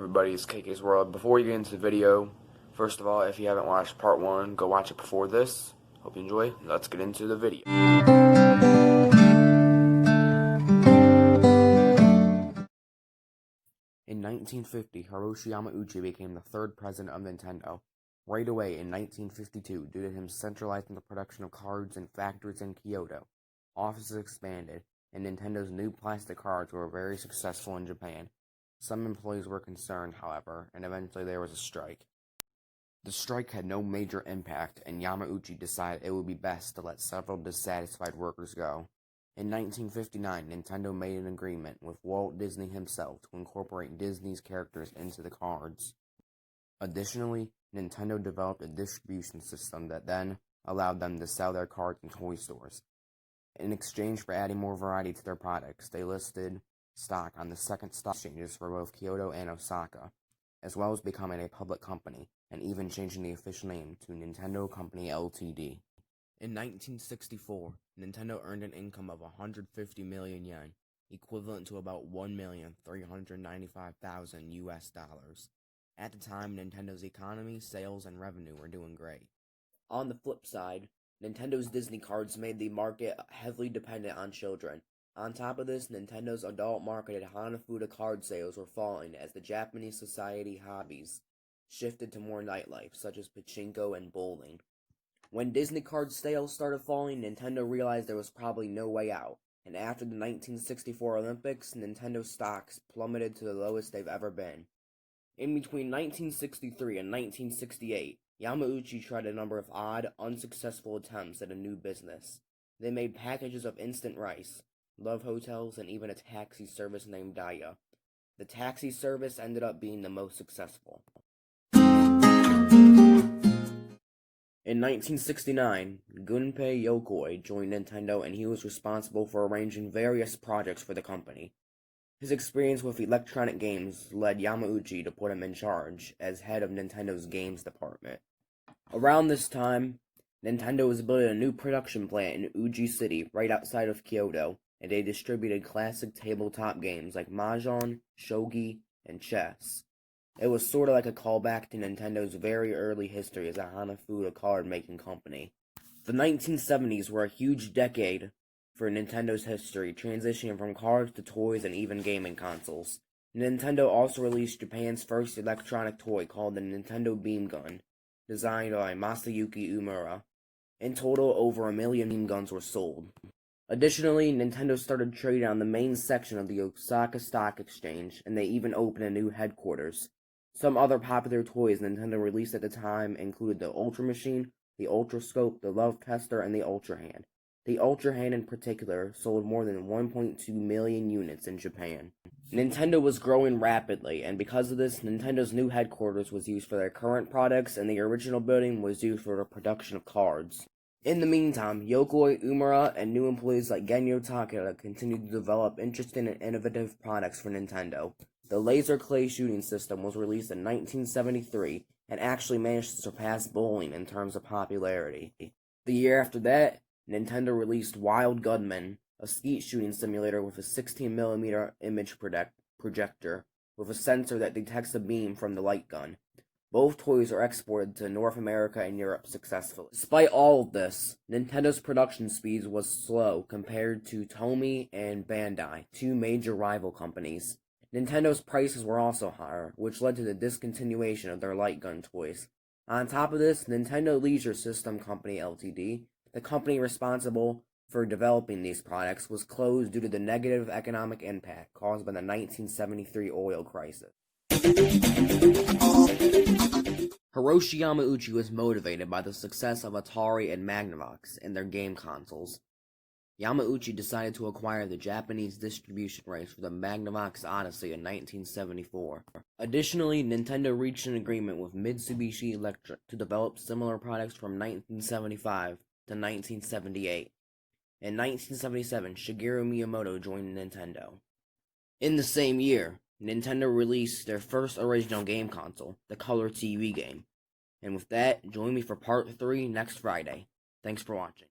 everybody? It's KK's World. Before we get into the video, first of all, if you haven't watched part 1, go watch it before this. Hope you enjoy. Let's get into the video. In 1950, Hiroshi Yamauchi became the third president of Nintendo. Right away in 1952, due to him centralizing the production of cards in factories in Kyoto, offices expanded, and Nintendo's new plastic cards were very successful in Japan. Some employees were concerned, however, and eventually there was a strike. The strike had no major impact, and Yamauchi decided it would be best to let several dissatisfied workers go. In 1959, Nintendo made an agreement with Walt Disney himself to incorporate Disney's characters into the cards. Additionally, Nintendo developed a distribution system that then allowed them to sell their cards in toy stores. In exchange for adding more variety to their products, they listed stock on the second stock exchanges for both Kyoto and Osaka, as well as becoming a public company, and even changing the official name to Nintendo Company Ltd. In 1964, Nintendo earned an income of 150 million yen, equivalent to about $1,395,000 US dollars. At the time, Nintendo's economy, sales, and revenue were doing great. On the flip side, Nintendo's Disney cards made the market heavily dependent on children. On top of this, Nintendo's adult-marketed Hanafuda card sales were falling as the Japanese society hobbies shifted to more nightlife, such as pachinko and bowling. When Disney card sales started falling, Nintendo realized there was probably no way out, and after the 1964 Olympics, Nintendo stocks plummeted to the lowest they've ever been. In between 1963 and 1968, Yamauchi tried a number of odd, unsuccessful attempts at a new business. They made packages of instant rice, love hotels, and even a taxi service named Daya. The taxi service ended up being the most successful. In 1969, Gunpei Yokoi joined Nintendo, and he was responsible for arranging various projects for the company. His experience with electronic games led Yamauchi to put him in charge as head of Nintendo's games department. Around this time, Nintendo was building a new production plant in Uji City, right outside of Kyoto, and they distributed classic tabletop games like Mahjong, Shogi, and chess. It was sort of like a callback to Nintendo's very early history as a Hanafuda card-making company. The 1970s were a huge decade for Nintendo's history, transitioning from cards to toys and even gaming consoles. Nintendo also released Japan's first electronic toy called the Nintendo Beam Gun, designed by Masayuki Umura. In total, over 1 million beam guns were sold. Additionally, Nintendo started trading on the main section of the Osaka Stock Exchange, and they even opened a new headquarters. Some other popular toys Nintendo released at the time included the Ultra Machine, the Ultra Scope, the Love Tester, and the Ultra Hand. The Ultra Hand in particular sold more than 1.2 million units in Japan. Nintendo was growing rapidly, and because of this, Nintendo's new headquarters was used for their current products, and the original building was used for the production of cards. In the meantime, Yokoi Umura and new employees like Genyo Takeda continued to develop interesting and innovative products for Nintendo. The Laser Clay shooting system was released in 1973 and actually managed to surpass bowling in terms of popularity. The year after that, Nintendo released Wild Gunman, a skeet shooting simulator with a 16mm image projector with a sensor that detects a beam from the light gun. Both toys are exported to North America and Europe successfully. Despite all of this, Nintendo's production speed was slow compared to Tomy and Bandai, two major rival companies. Nintendo's prices were also higher, which led to the discontinuation of their light gun toys. On top of this, Nintendo Leisure System Company Ltd., the company responsible for developing these products, was closed due to the negative economic impact caused by the 1973 oil crisis. Hiroshi Yamauchi was motivated by the success of Atari and Magnavox in their game consoles. Yamauchi decided to acquire the Japanese distribution rights for the Magnavox Odyssey in 1974. Additionally, Nintendo reached an agreement with Mitsubishi Electric to develop similar products from 1975 to 1978. In 1977, Shigeru Miyamoto joined Nintendo. In the same year, Nintendo released their first original game console, the Color TV game. And with that, join me for part 3 next Friday. Thanks for watching.